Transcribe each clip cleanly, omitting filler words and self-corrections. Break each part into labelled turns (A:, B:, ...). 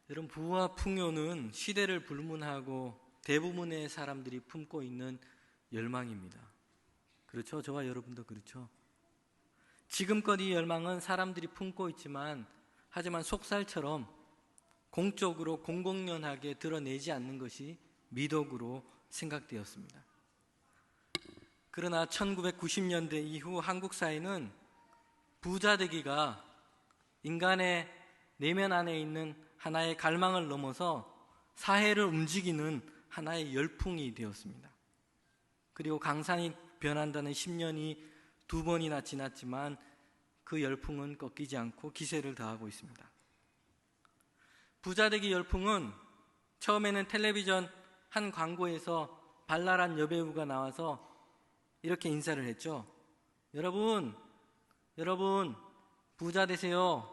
A: 여러분, 부와 풍요는 시대를 불문하고 대부분의 사람들이 품고 있는 열망입니다. 그렇죠? 저와 여러분도 그렇죠? 지금껏 이 열망은 사람들이 품고 있지만 하지만 속살처럼 공적으로 공공연하게 드러내지 않는 것이 미덕으로 생각되었습니다. 그러나 1990년대 이후 한국 사회는 부자 되기가 인간의 내면 안에 있는 하나의 갈망을 넘어서 사회를 움직이는 하나의 열풍이 되었습니다. 그리고 강산이 변한다는 10년이 2번이나 지났지만 그 열풍은 꺾이지 않고 기세를 더하고 있습니다. 부자되기 열풍은 처음에는 텔레비전 한 광고에서 발랄한 여배우가 나와서 이렇게 인사를 했죠. 여러분 부자 되세요.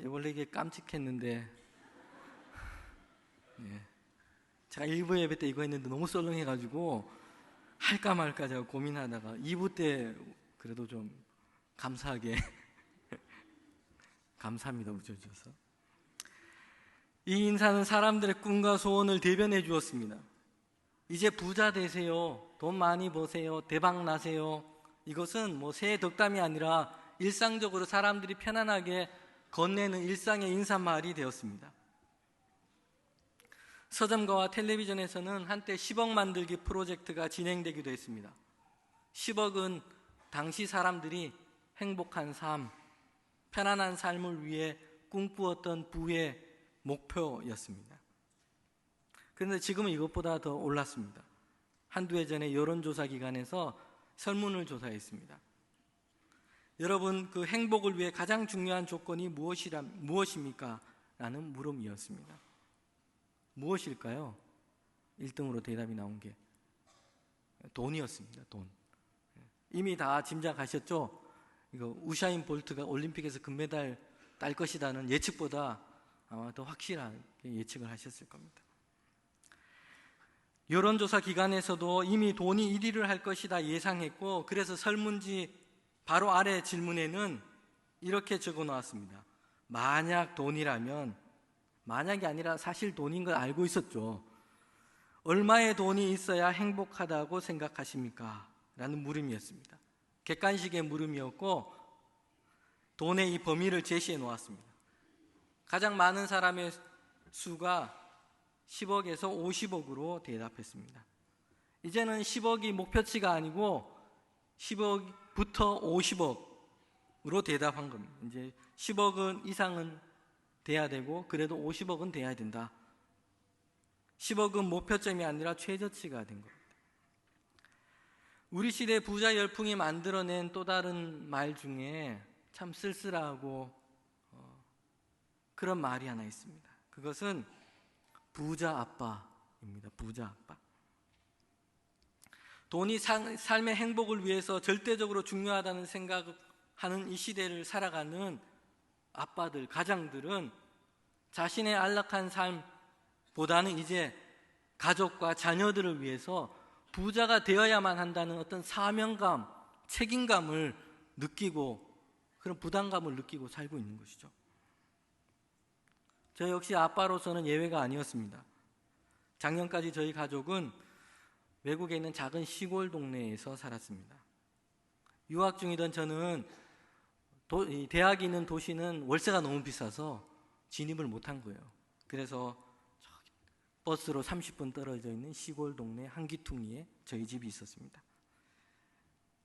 A: 원래 이게 깜찍했는데 제가 1부 예배 때 이거 했는데 너무 썰렁해가지고 할까 말까 제가 고민하다가 2부 때 그래도 좀 감사하게 감사합니다 웃어주셔서. 이 인사는 사람들의 꿈과 소원을 대변해 주었습니다. 이제 부자 되세요. 돈 많이 버세요. 대박 나세요. 이것은 새해 덕담이 아니라 일상적으로 사람들이 편안하게 건네는 일상의 인사말이 되었습니다. 서점가와 텔레비전에서는 한때 10억 만들기 프로젝트가 진행되기도 했습니다. 10억은 당시 사람들이 행복한 삶, 편안한 삶을 위해 꿈꾸었던 부의 목표였습니다. 그런데 지금은 이것보다 더 올랐습니다. 한두 해 전에 여론조사 기관에서 설문을 조사했습니다. 여러분, 그 행복을 위해 가장 중요한 조건이 무엇입니까? 라는 물음이었습니다. 무엇일까요? 1등으로 대답이 나온 게 돈이었습니다. 돈. 이미 다 짐작하셨죠? 이거 우샤인 볼트가 올림픽에서 금메달 딸 것이라는 예측보다 아마 더 확실하게 예측을 하셨을 겁니다. 여론조사 기관에서도 이미 돈이 1위를 할 것이다 예상했고, 그래서 설문지 바로 아래 질문에는 이렇게 적어 놓았습니다. 만약 돈이라면, 만약이 아니라 사실 돈인 걸 알고 있었죠. 얼마의 돈이 있어야 행복하다고 생각하십니까? 라는 물음이었습니다. 객관식의 물음이었고 돈의 이 범위를 제시해 놓았습니다. 가장 많은 사람의 수가 10억에서 50억으로 대답했습니다. 이제는 10억이 목표치가 아니고 10억부터 50억으로 대답한 겁니다. 이제 10억은 이상은 돼야 되고 그래도 50억은 돼야 된다. 10억은 목표점이 아니라 최저치가 된 겁니다. 우리 시대 부자 열풍이 만들어낸 또 다른 말 중에 참 쓸쓸하고 그런 말이 하나 있습니다. 그것은 부자 아빠입니다. 부자 아빠. 돈이 삶의 행복을 위해서 절대적으로 중요하다는 생각하는 이 시대를 살아가는 아빠들, 가장들은 자신의 안락한 삶보다는 이제 가족과 자녀들을 위해서 부자가 되어야만 한다는 어떤 사명감, 책임감을 느끼고 그런 부담감을 느끼고 살고 있는 것이죠. 저 역시 아빠로서는 예외가 아니었습니다. 작년까지 저희 가족은 외국에 있는 작은 시골 동네에서 살았습니다. 유학 중이던 저는 대학이 있는 도시는 월세가 너무 비싸서 진입을 못한 거예요. 그래서 버스로 30분 떨어져 있는 시골 동네 한기퉁이에 저희 집이 있었습니다.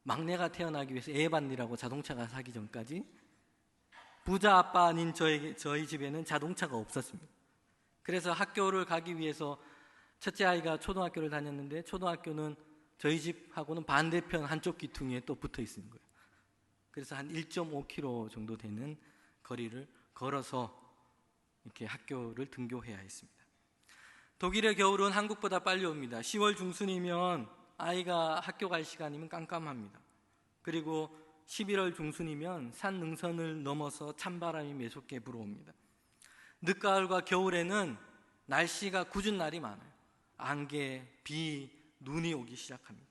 A: 막내가 태어나기 위해서 애반리라고 자동차가 사기 전까지 부자 아빠 아닌 저희 집에는 자동차가 없었습니다. 그래서 학교를 가기 위해서 첫째 아이가 초등학교를 다녔는데 초등학교는 저희 집하고는 반대편 한쪽 귀퉁이에 또 붙어 있는 거예요. 그래서 한 1.5km 정도 되는 거리를 걸어서 이렇게 학교를 등교해야 했습니다. 독일의 겨울은 한국보다 빨리 옵니다. 10월 중순이면 아이가 학교 갈 시간이면 깜깜합니다. 그리고 11월 중순이면 산 능선을 넘어서 찬바람이 매섭게 불어옵니다. 늦가을과 겨울에는 날씨가 궂은 날이 많아요. 안개, 비, 눈이 오기 시작합니다.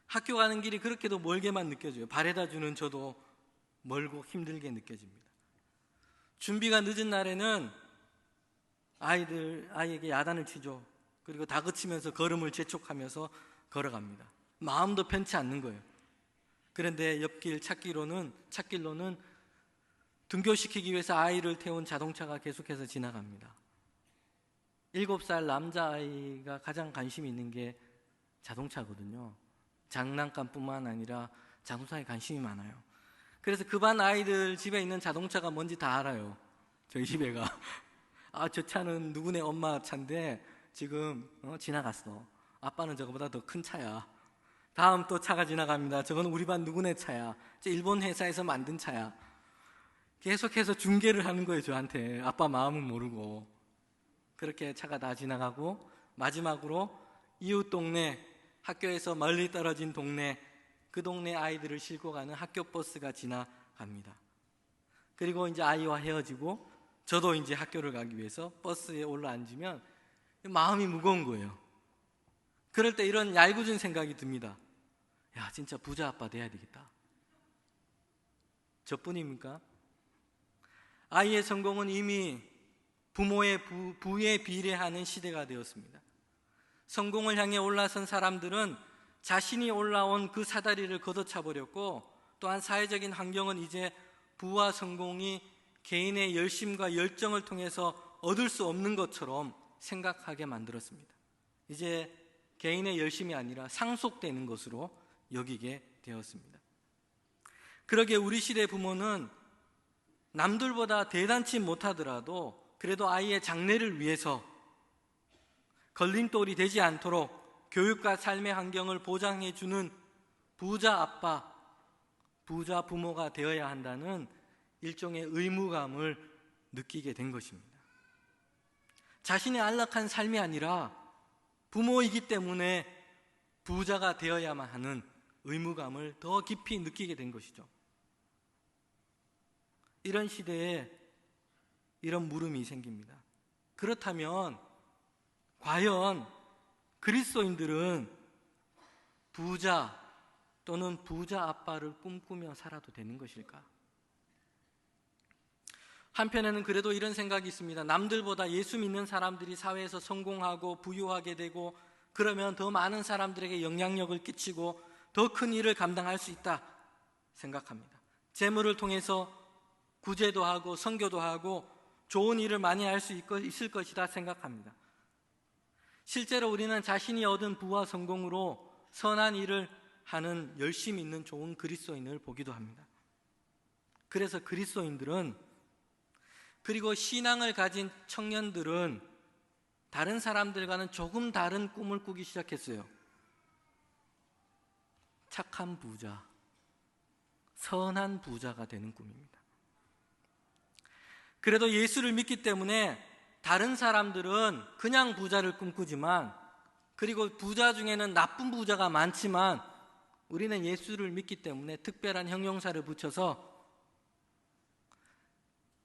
A: 학교 가는 길이 그렇게도 멀게만 느껴져요. 바래다 주는 저도 멀고 힘들게 느껴집니다. 준비가 늦은 날에는 아이에게 야단을 치죠. 그리고 다그치면서 걸음을 재촉하면서 걸어갑니다. 마음도 편치 않는 거예요. 그런데 옆길 찾길로는 등교시키기 위해서 아이를 태운 자동차가 계속해서 지나갑니다. 7살 남자아이가 가장 관심이 있는 게 자동차거든요. 장난감뿐만 아니라 자동차에 관심이 많아요. 그래서 그 반 아이들 집에 있는 자동차가 뭔지 다 알아요. 저희 집에가. 저 차는 누구네 엄마 차인데 지금 지나갔어. 아빠는 저거보다 더 큰 차야. 다음 또 차가 지나갑니다. 저건 우리 반 누구네 차야. 일본 회사에서 만든 차야. 계속해서 중계를 하는 거예요, 저한테. 아빠 마음은 모르고. 그렇게 차가 다 지나가고 마지막으로 이웃 동네, 학교에서 멀리 떨어진 동네, 그 동네 아이들을 싣고 가는 학교 버스가 지나갑니다. 그리고 이제 아이와 헤어지고 저도 이제 학교를 가기 위해서 버스에 올라앉으면 마음이 무거운 거예요. 그럴 때 이런 얄궂은 생각이 듭니다. 야, 진짜 부자 아빠 돼야 되겠다. 저뿐입니까? 아이의 성공은 이미 부모의 부에 비례하는 시대가 되었습니다. 성공을 향해 올라선 사람들은 자신이 올라온 그 사다리를 걷어차 버렸고, 또한 사회적인 환경은 이제 부와 성공이 개인의 열심과 열정을 통해서 얻을 수 없는 것처럼 생각하게 만들었습니다. 이제 개인의 열심이 아니라 상속되는 것으로 여기게 되었습니다. 그러기에 우리 시대 부모는 남들보다 대단치 못하더라도 그래도 아이의 장래를 위해서 걸림돌이 되지 않도록 교육과 삶의 환경을 보장해주는 부자 아빠, 부자 부모가 되어야 한다는 일종의 의무감을 느끼게 된 것입니다. 자신의 안락한 삶이 아니라 부모이기 때문에 부자가 되어야만 하는 의무감을 더 깊이 느끼게 된 것이죠. 이런 시대에 이런 물음이 생깁니다. 그렇다면 과연 그리스도인들은 부자 또는 부자 아빠를 꿈꾸며 살아도 되는 것일까? 한편에는 그래도 이런 생각이 있습니다. 남들보다 예수 믿는 사람들이 사회에서 성공하고 부유하게 되고 그러면 더 많은 사람들에게 영향력을 끼치고 더 큰 일을 감당할 수 있다 생각합니다. 재물을 통해서 구제도 하고 선교도 하고 좋은 일을 많이 할 수 있을 것이다 생각합니다. 실제로 우리는 자신이 얻은 부와 성공으로 선한 일을 하는 열심 있는 좋은 그리스도인을 보기도 합니다. 그래서 그리스도인들은, 그리고 신앙을 가진 청년들은 다른 사람들과는 조금 다른 꿈을 꾸기 시작했어요. 착한 부자, 선한 부자가 되는 꿈입니다. 그래도 예수를 믿기 때문에 다른 사람들은 그냥 부자를 꿈꾸지만, 그리고 부자 중에는 나쁜 부자가 많지만 우리는 예수를 믿기 때문에 특별한 형용사를 붙여서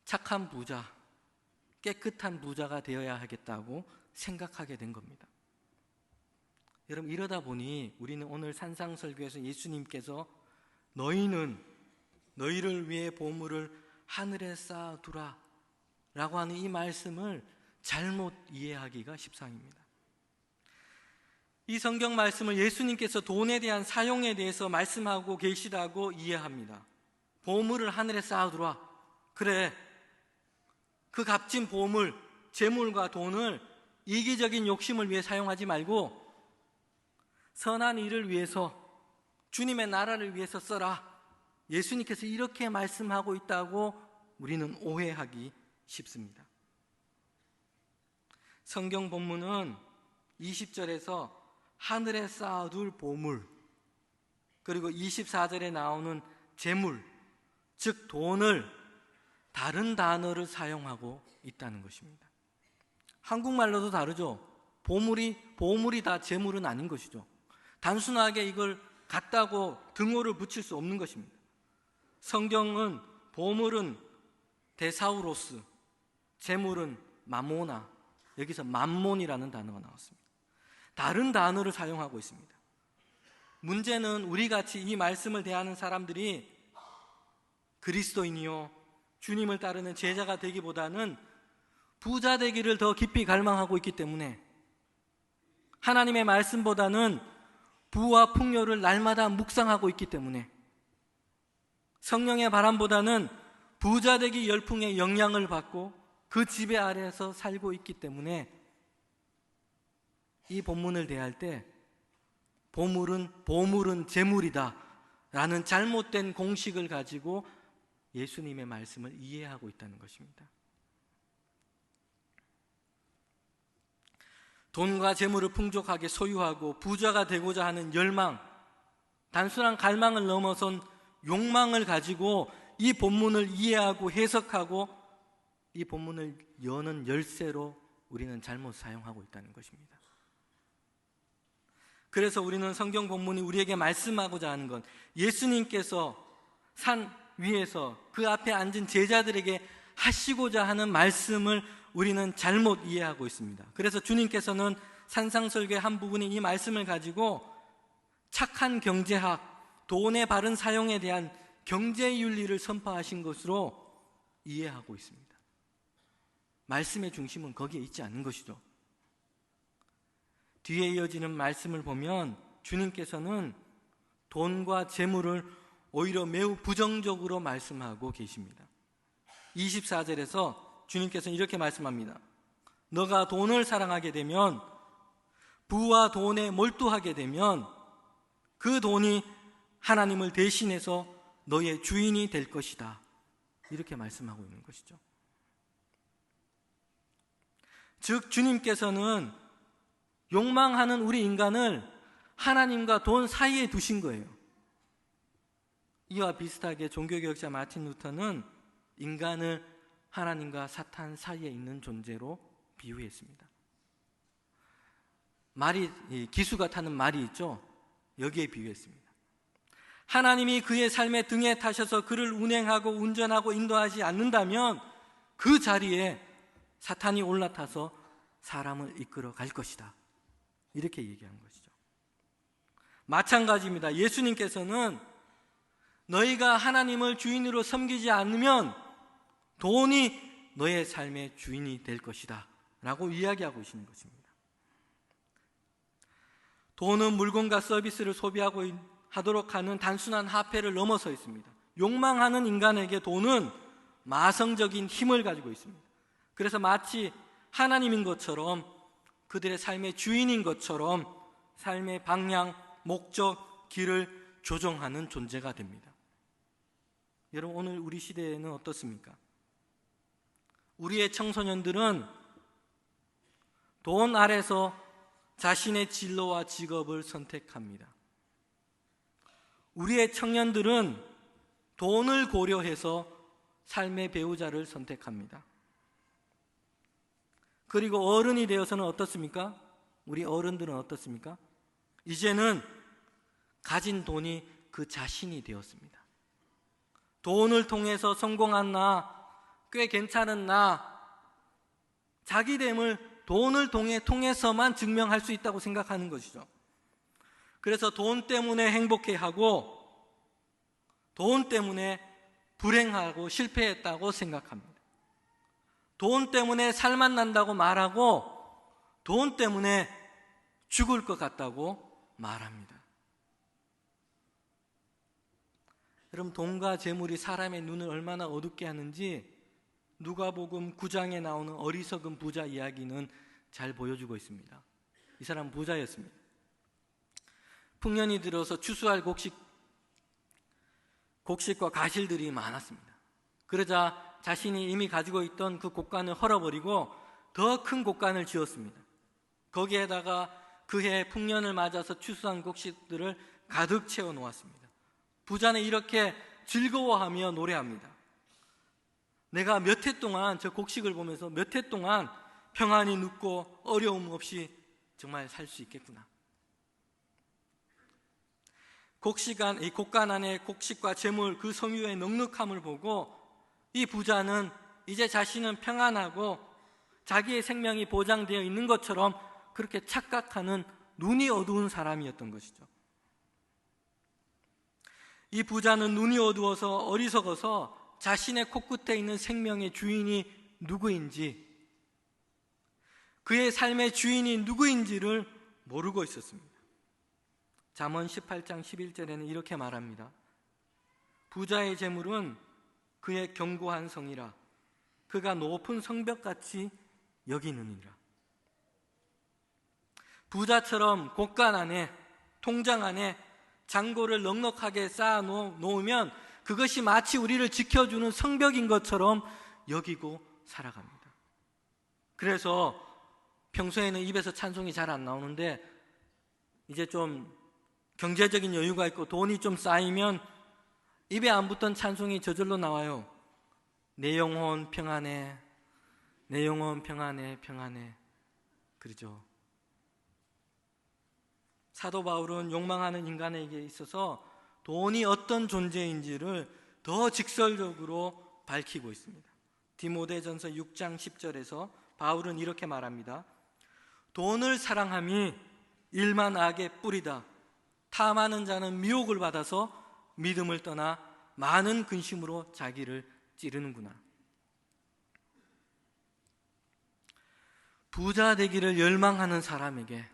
A: 착한 부자, 깨끗한 부자가 되어야 하겠다고 생각하게 된 겁니다. 여러분, 이러다 보니 우리는 오늘 산상설교에서 예수님께서 너희는 너희를 위해 보물을 하늘에 쌓아두라 라고 하는 이 말씀을 잘못 이해하기가 십상입니다. 이 성경 말씀을 예수님께서 돈에 대한 사용에 대해서 말씀하고 계시다고 이해합니다. 보물을 하늘에 쌓아두라. 그래, 그 값진 보물, 재물과 돈을 이기적인 욕심을 위해 사용하지 말고 선한 일을 위해서, 주님의 나라를 위해서 써라. 예수님께서 이렇게 말씀하고 있다고 우리는 오해하기 쉽습니다. 성경 본문은 20절에서 하늘에 쌓아둘 보물, 그리고 24절에 나오는 재물, 즉 돈을 다른 단어를 사용하고 있다는 것입니다. 한국말로도 다르죠. 보물이 다 재물은 아닌 것이죠. 단순하게 이걸 같다고 등호를 붙일 수 없는 것입니다. 성경은 보물은 데사우로스, 재물은 마모나, 여기서 맘몬이라는 단어가 나왔습니다. 다른 단어를 사용하고 있습니다. 문제는 우리같이 이 말씀을 대하는 사람들이 그리스도인이요, 주님을 따르는 제자가 되기보다는 부자 되기를 더 깊이 갈망하고 있기 때문에 하나님의 말씀보다는 부와 풍요를 날마다 묵상하고 있기 때문에 성령의 바람보다는 부자 되기 열풍의 영향을 받고 그 지배 아래에서 살고 있기 때문에 이 본문을 대할 때 보물은 재물이다 라는 잘못된 공식을 가지고 예수님의 말씀을 이해하고 있다는 것입니다. 돈과 재물을 풍족하게 소유하고 부자가 되고자 하는 열망, 단순한 갈망을 넘어선 욕망을 가지고 이 본문을 이해하고 해석하고 이 본문을 여는 열쇠로 우리는 잘못 사용하고 있다는 것입니다. 그래서 우리는 성경 본문이 우리에게 말씀하고자 하는 건 예수님께서 산 위에서 그 앞에 앉은 제자들에게 하시고자 하는 말씀을 우리는 잘못 이해하고 있습니다. 그래서 주님께서는 산상설교의 한 부분인 이 말씀을 가지고 착한 경제학, 돈의 바른 사용에 대한 경제윤리를 선포하신 것으로 이해하고 있습니다. 말씀의 중심은 거기에 있지 않는 것이죠. 뒤에 이어지는 말씀을 보면 주님께서는 돈과 재물을 오히려 매우 부정적으로 말씀하고 계십니다. 24절에서 주님께서는 이렇게 말씀합니다. 너가 돈을 사랑하게 되면, 부와 돈에 몰두하게 되면 그 돈이 하나님을 대신해서 너의 주인이 될 것이다. 이렇게 말씀하고 있는 것이죠. 즉 주님께서는 욕망하는 우리 인간을 하나님과 돈 사이에 두신 거예요. 이와 비슷하게 종교개혁자 마틴 루터는 인간을 하나님과 사탄 사이에 있는 존재로 비유했습니다. 기수가 타는 말이 있죠. 여기에 비유했습니다. 하나님이 그의 삶의 등에 타셔서 그를 운행하고 운전하고 인도하지 않는다면 그 자리에 사탄이 올라타서 사람을 이끌어 갈 것이다. 이렇게 얘기한 것이죠. 마찬가지입니다. 예수님께서는 너희가 하나님을 주인으로 섬기지 않으면 돈이 너의 삶의 주인이 될 것이다 라고 이야기하고 계시는 것입니다. 돈은 물건과 서비스를 소비하도록 하는 단순한 화폐를 넘어서 있습니다. 욕망하는 인간에게 돈은 마성적인 힘을 가지고 있습니다. 그래서 마치 하나님인 것처럼, 그들의 삶의 주인인 것처럼 삶의 방향, 목적, 길을 조종하는 존재가 됩니다. 여러분, 오늘 우리 시대에는 어떻습니까? 우리의 청소년들은 돈 아래서 자신의 진로와 직업을 선택합니다. 우리의 청년들은 돈을 고려해서 삶의 배우자를 선택합니다. 그리고 어른이 되어서는 어떻습니까? 우리 어른들은 어떻습니까? 이제는 가진 돈이 그 자신이 되었습니다. 돈을 통해서 성공한 나, 꽤 괜찮은 나, 자기됨을 돈을 통해서만 증명할 수 있다고 생각하는 것이죠. 그래서 돈 때문에 행복해하고 돈 때문에 불행하고 실패했다고 생각합니다. 돈 때문에 살만 난다고 말하고 돈 때문에 죽을 것 같다고 말합니다. 여러분, 돈과 재물이 사람의 눈을 얼마나 어둡게 하는지 누가복음 9장에 나오는 어리석은 부자 이야기는 잘 보여주고 있습니다. 이 사람은 부자였습니다. 풍년이 들어서 추수할 곡식과 가실들이 많았습니다. 그러자 자신이 이미 가지고 있던 그 곡간을 헐어버리고 더 큰 곡간을 지었습니다. 거기에다가 그해 풍년을 맞아서 추수한 곡식들을 가득 채워 놓았습니다. 부자는 이렇게 즐거워하며 노래합니다. 내가 몇 해 동안 저 곡식을 보면서 몇 해 동안 평안히 눕고 어려움 없이 정말 살 수 있겠구나. 이 곡간 안에 곡식과 재물, 그 성유의 넉넉함을 보고 이 부자는 이제 자신은 평안하고 자기의 생명이 보장되어 있는 것처럼 그렇게 착각하는 눈이 어두운 사람이었던 것이죠. 이 부자는 눈이 어두워서 어리석어서 자신의 코끝에 있는 생명의 주인이 누구인지 그의 삶의 주인이 누구인지를 모르고 있었습니다. 잠언 18장 11절에는 이렇게 말합니다. 부자의 재물은 그의 견고한 성이라 그가 높은 성벽같이 여기느니라. 부자처럼 곳간 안에, 통장 안에 잔고를 넉넉하게 쌓아 놓으면 그것이 마치 우리를 지켜주는 성벽인 것처럼 여기고 살아갑니다. 그래서 평소에는 입에서 찬송이 잘 안 나오는데 이제 좀 경제적인 여유가 있고 돈이 좀 쌓이면 입에 안 붙던 찬송이 저절로 나와요. 내 영혼 평안해, 내 영혼 평안해, 평안해. 그러죠. 사도 바울은 욕망하는 인간에게 있어서 돈이 어떤 존재인지를 더 직설적으로 밝히고 있습니다. 디모데전서 6장 10절에서 바울은 이렇게 말합니다. 돈을 사랑함이 일만 악의 뿌리다. 탐하는 자는 미혹을 받아서 믿음을 떠나 많은 근심으로 자기를 찌르는구나. 부자 되기를 열망하는 사람에게,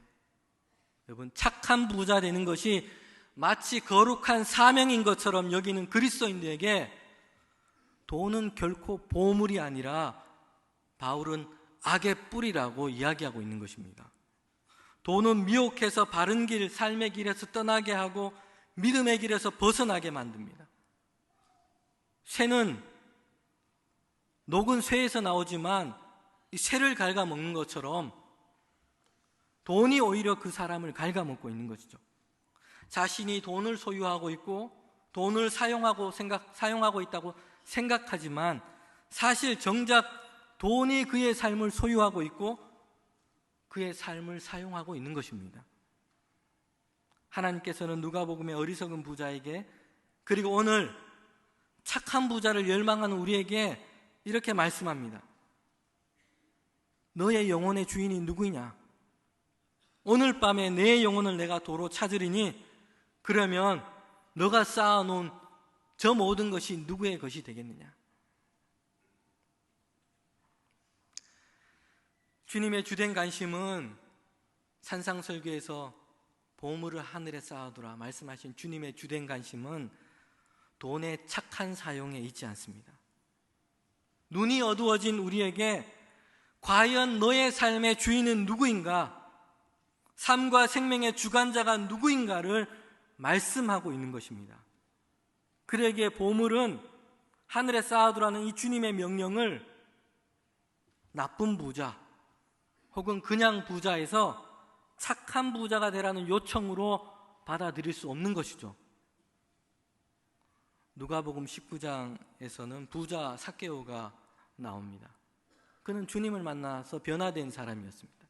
A: 여러분, 착한 부자 되는 것이 마치 거룩한 사명인 것처럼 여기는 그리스도인들에게 돈은 결코 보물이 아니라 바울은 악의 뿌리라고 이야기하고 있는 것입니다. 돈은 미혹해서 바른 길, 삶의 길에서 떠나게 하고 믿음의 길에서 벗어나게 만듭니다. 쇠는 녹은 쇠에서 나오지만 이 쇠를 갉아먹는 것처럼 돈이 오히려 그 사람을 갉아먹고 있는 것이죠. 자신이 돈을 소유하고 있고 돈을 사용하고 있다고 생각하지만 사실 정작 돈이 그의 삶을 소유하고 있고 그의 삶을 사용하고 있는 것입니다. 하나님께서는 누가복음의 어리석은 부자에게, 그리고 오늘 착한 부자를 열망하는 우리에게 이렇게 말씀합니다. 너의 영혼의 주인이 누구이냐? 오늘 밤에 내 영혼을 내가 도로 찾으리니 그러면 너가 쌓아놓은 저 모든 것이 누구의 것이 되겠느냐? 주님의 주된 관심은 산상설교에서 보물을 하늘에 쌓아두라 말씀하신 주님의 주된 관심은 돈의 착한 사용에 있지 않습니다. 눈이 어두워진 우리에게 과연 너의 삶의 주인은 누구인가? 삶과 생명의 주관자가 누구인가를 말씀하고 있는 것입니다. 그에게 보물은 하늘에 쌓아두라는 이 주님의 명령을 나쁜 부자 혹은 그냥 부자에서 착한 부자가 되라는 요청으로 받아들일 수 없는 것이죠. 누가복음 19장에서는 부자 삭개오가 나옵니다. 그는 주님을 만나서 변화된 사람이었습니다.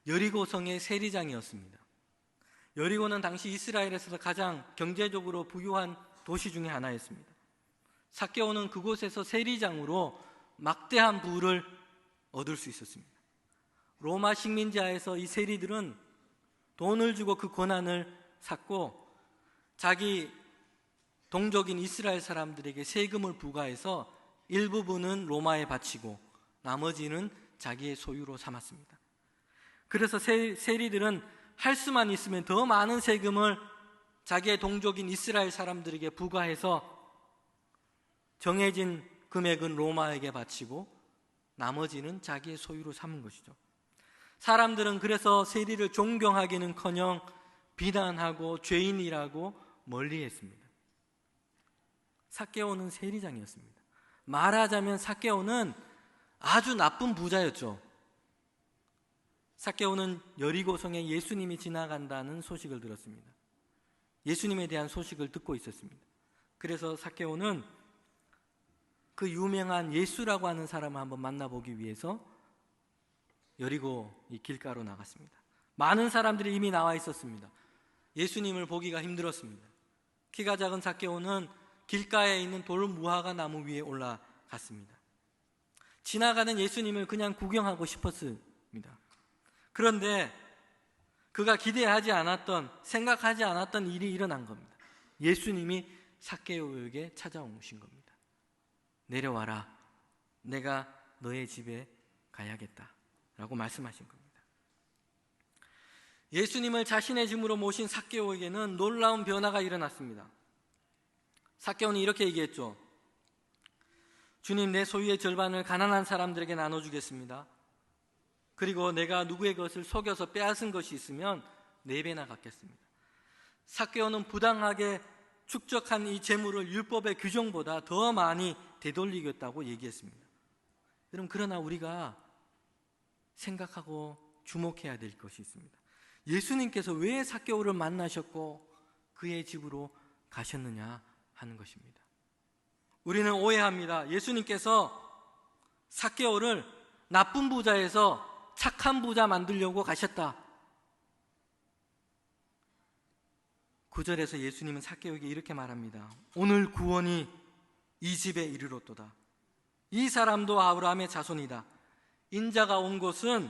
A: 여리고성의 세리장이었습니다. 여리고는 당시 이스라엘에서 가장 경제적으로 부유한 도시 중에 하나였습니다. 삭개오는 그곳에서 세리장으로 막대한 부를 얻을 수 있었습니다. 로마 식민지하에서 이 세리들은 돈을 주고 그 권한을 샀고 자기 동족인 이스라엘 사람들에게 세금을 부과해서 일부분은 로마에 바치고 나머지는 자기의 소유로 삼았습니다. 그래서 세리들은 할 수만 있으면 더 많은 세금을 자기의 동족인 이스라엘 사람들에게 부과해서 정해진 금액은 로마에게 바치고 나머지는 자기의 소유로 삼은 것이죠. 사람들은 그래서 세리를 존경하기는커녕 비난하고 죄인이라고 멀리했습니다. 삭개오는 세리장이었습니다. 말하자면 삭개오는 아주 나쁜 부자였죠. 삭개오는 여리고성에 예수님이 지나간다는 소식을 들었습니다. 예수님에 대한 소식을 듣고 있었습니다. 그래서 삭개오는 그 유명한 예수라고 하는 사람을 한번 만나보기 위해서 여리고 이 길가로 나갔습니다. 많은 사람들이 이미 나와 있었습니다. 예수님을 보기가 힘들었습니다. 키가 작은 삭개오는 길가에 있는 돌 무화과 나무 위에 올라갔습니다. 지나가는 예수님을 그냥 구경하고 싶었습니다. 그런데 그가 기대하지 않았던, 생각하지 않았던 일이 일어난 겁니다. 예수님이 삭개오에게 찾아오신 겁니다. 내려와라. 내가 너의 집에 가야겠다. 라고 말씀하신 겁니다. 예수님을 자신의 짐으로 모신 삭개오에게는 놀라운 변화가 일어났습니다. 삭개오는 이렇게 얘기했죠. 주님, 내 소유의 절반을 가난한 사람들에게 나눠주겠습니다. 그리고 내가 누구의 것을 속여서 빼앗은 것이 있으면 4배나 갚겠습니다. 삭개오는 부당하게 축적한 이 재물을 율법의 규정보다 더 많이 되돌리겠다고 얘기했습니다. 여러분, 그러나 우리가 생각하고 주목해야 될 것이 있습니다. 예수님께서 왜 삭개오를 만나셨고 그의 집으로 가셨느냐 하는 것입니다. 우리는 오해합니다. 예수님께서 삭개오를 나쁜 부자에서 착한 부자 만들려고 가셨다. 9절에서 예수님은 삭개오에게 이렇게 말합니다. 오늘 구원이 이 집에 이르렀도다. 이 사람도 아브라함의 자손이다. 인자가 온 곳은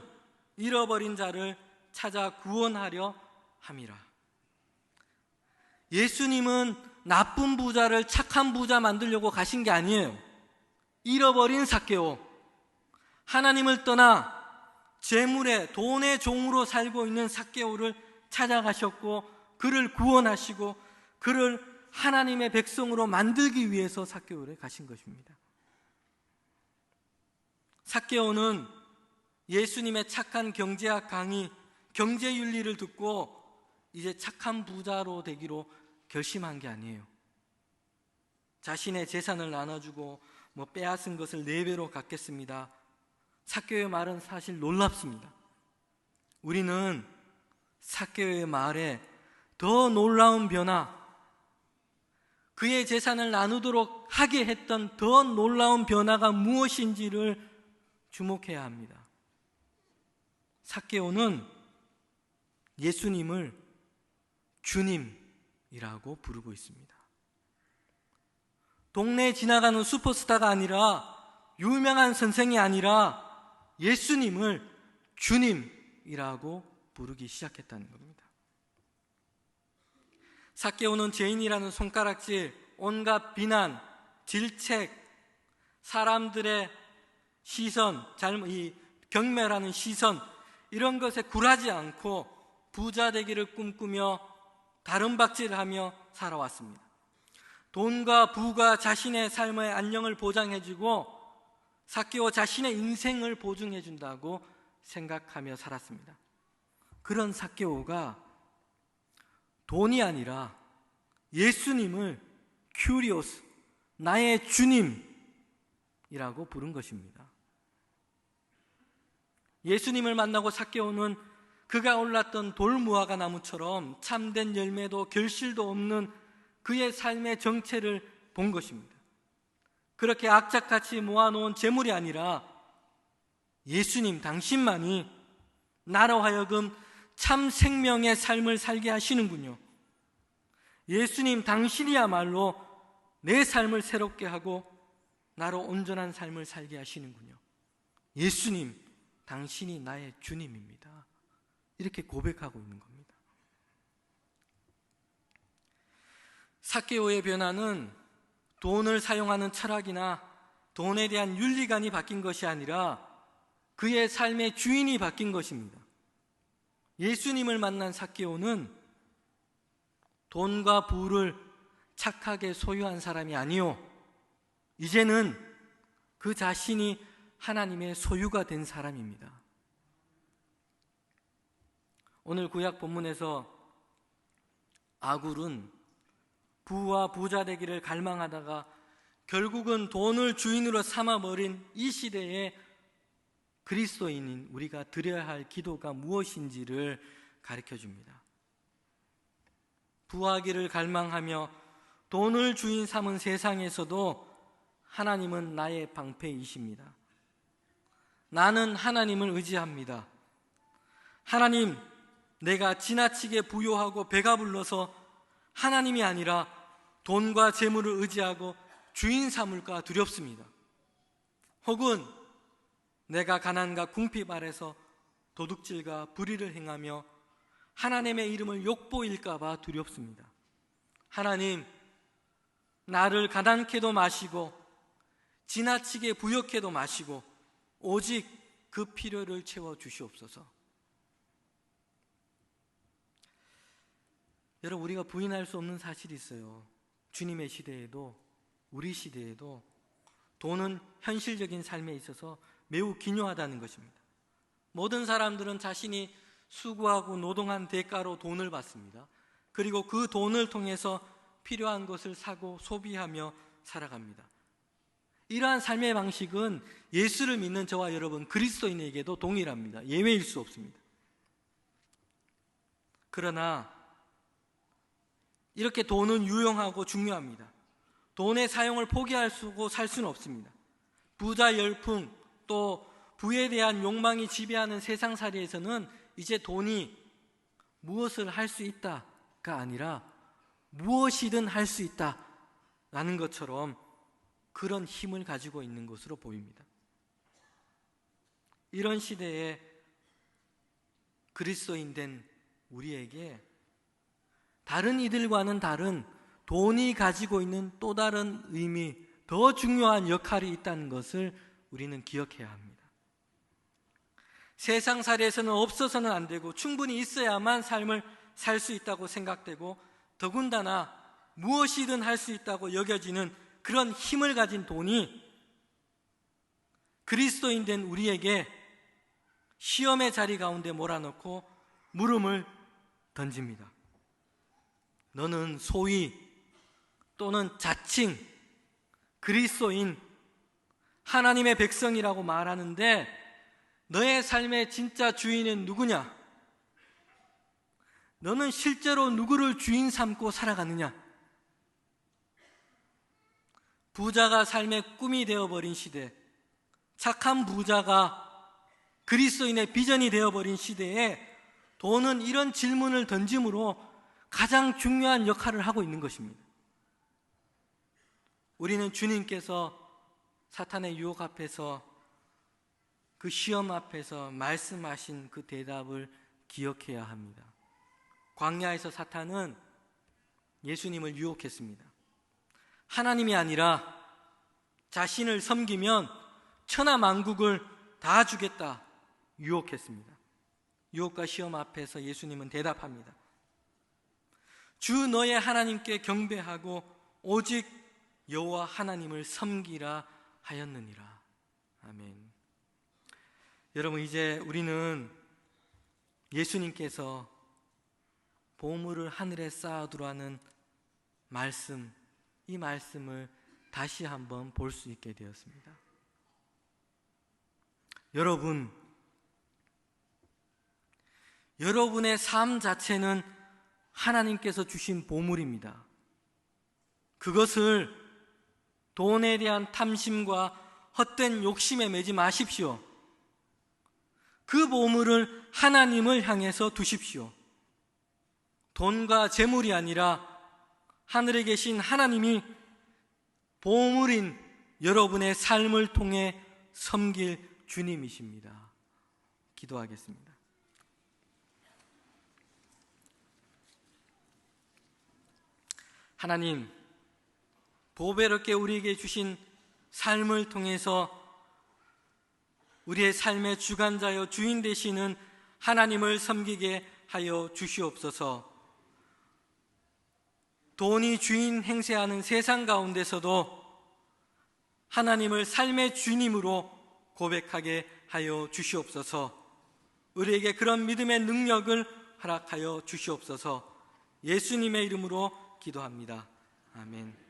A: 잃어버린 자를 찾아 구원하려 함이라. 예수님은 나쁜 부자를 착한 부자 만들려고 가신 게 아니에요. 잃어버린 삭개오, 하나님을 떠나 재물의 돈의 종으로 살고 있는 삭개오를 찾아가셨고 그를 구원하시고 그를 하나님의 백성으로 만들기 위해서 삭개오를 가신 것입니다. 삭개오는 예수님의 착한 경제학 강의, 경제윤리를 듣고 이제 착한 부자로 되기로 결심한 게 아니에요. 자신의 재산을 나눠주고 빼앗은 것을 4배로 갚겠습니다. 삭개오의 말은 사실 놀랍습니다. 우리는 삭개오의 말에 더 놀라운 변화, 그의 재산을 나누도록 하게 했던 더 놀라운 변화가 무엇인지를 주목해야 합니다. 삭개오는 예수님을 주님이라고 부르고 있습니다. 동네에 지나가는 슈퍼스타가 아니라, 유명한 선생이 아니라 예수님을 주님이라고 부르기 시작했다는 겁니다. 삭개오는 죄인이라는 손가락질, 온갖 비난, 질책, 사람들의 시선, 경멸하는 시선, 이런 것에 굴하지 않고 부자 되기를 꿈꾸며 다름박질하며 살아왔습니다. 돈과 부가 자신의 삶의 안녕을 보장해주고 삭개오 자신의 인생을 보증해준다고 생각하며 살았습니다. 그런 삭개오가 돈이 아니라 예수님을 큐리오스, 나의 주님이라고 부른 것입니다. 예수님을 만나고 삭개오는 그가 올랐던 돌무화과 나무처럼 참된 열매도 결실도 없는 그의 삶의 정체를 본 것입니다. 그렇게 악착같이 모아놓은 재물이 아니라 예수님 당신만이 나로 하여금 참 생명의 삶을 살게 하시는군요. 예수님 당신이야말로 내 삶을 새롭게 하고 나로 온전한 삶을 살게 하시는군요. 예수님 당신이 나의 주님입니다. 이렇게 고백하고 있는 겁니다. 삭개오의 변화는 돈을 사용하는 철학이나 돈에 대한 윤리관이 바뀐 것이 아니라 그의 삶의 주인이 바뀐 것입니다. 예수님을 만난 삭개오는 돈과 부를 착하게 소유한 사람이 아니요, 이제는 그 자신이 하나님의 소유가 된 사람입니다. 오늘 구약 본문에서 아굴은 부와 부자 되기를 갈망하다가 결국은 돈을 주인으로 삼아버린 이 시대에 그리스도인인 우리가 드려야 할 기도가 무엇인지를 가르쳐줍니다. 부하기를 갈망하며 돈을 주인 삼은 세상에서도 하나님은 나의 방패이십니다. 나는 하나님을 의지합니다. 하나님, 내가 지나치게 부요하고 배가 불러서 하나님이 아니라 돈과 재물을 의지하고 주인 삼을까 두렵습니다. 혹은 내가 가난과 궁핍 아래서 도둑질과 불의를 행하며 하나님의 이름을 욕보일까 봐 두렵습니다. 하나님, 나를 가난케도 마시고 지나치게 부욕해도 마시고 오직 그 필요를 채워 주시옵소서. 여러분, 우리가 부인할 수 없는 사실이 있어요. 주님의 시대에도, 우리 시대에도 돈은 현실적인 삶에 있어서 매우 기묘하다는 것입니다. 모든 사람들은 자신이 수고하고 노동한 대가로 돈을 받습니다. 그리고 그 돈을 통해서 필요한 것을 사고 소비하며 살아갑니다. 이러한 삶의 방식은 예수를 믿는 저와 여러분 그리스도인에게도 동일합니다. 예외일 수 없습니다. 그러나 이렇게 돈은 유용하고 중요합니다. 돈의 사용을 포기하고 살 수는 없습니다. 부자 열풍, 또 부에 대한 욕망이 지배하는 세상살이에서는 이제 돈이 무엇을 할 수 있다가 아니라 무엇이든 할 수 있다라는 것처럼 그런 힘을 가지고 있는 것으로 보입니다. 이런 시대에 그리스도인 된 우리에게 다른 이들과는 다른 돈이 가지고 있는 또 다른 의미, 더 중요한 역할이 있다는 것을 우리는 기억해야 합니다. 세상살이에서는 없어서는 안 되고 충분히 있어야만 삶을 살 수 있다고 생각되고 더군다나 무엇이든 할 수 있다고 여겨지는 그런 힘을 가진 돈이 그리스도인 된 우리에게 시험의 자리 가운데 몰아넣고 물음을 던집니다. 너는 소위 또는 자칭 그리스도인 하나님의 백성이라고 말하는데 너의 삶의 진짜 주인은 누구냐? 너는 실제로 누구를 주인 삼고 살아가느냐? 부자가 삶의 꿈이 되어버린 시대, 착한 부자가 그리스도인의 비전이 되어버린 시대에 돈은 이런 질문을 던짐으로 가장 중요한 역할을 하고 있는 것입니다. 우리는 주님께서 사탄의 유혹 앞에서, 그 시험 앞에서 말씀하신 그 대답을 기억해야 합니다. 광야에서 사탄은 예수님을 유혹했습니다. 하나님이 아니라 자신을 섬기면 천하 만국을 다 주겠다 유혹했습니다. 유혹과 시험 앞에서 예수님은 대답합니다. 주 너의 하나님께 경배하고 오직 여호와 하나님을 섬기라 하였느니라. 아멘. 여러분, 이제 우리는 예수님께서 보물을 하늘에 쌓아두라는 말씀, 이 말씀을 다시 한번 볼 수 있게 되었습니다. 여러분의 삶 자체는 하나님께서 주신 보물입니다. 그것을 돈에 대한 탐심과 헛된 욕심에 매지 마십시오. 그 보물을 하나님을 향해서 두십시오. 돈과 재물이 아니라 하늘에 계신 하나님이 보물인 여러분의 삶을 통해 섬길 주님이십니다. 기도하겠습니다. 하나님, 보배롭게 우리에게 주신 삶을 통해서 우리의 삶의 주관자여 주인 되시는 하나님을 섬기게 하여 주시옵소서. 돈이 주인 행세하는 세상 가운데서도 하나님을 삶의 주님으로 고백하게 하여 주시옵소서. 우리에게 그런 믿음의 능력을 허락하여 주시옵소서. 예수님의 이름으로 기도합니다. 아멘.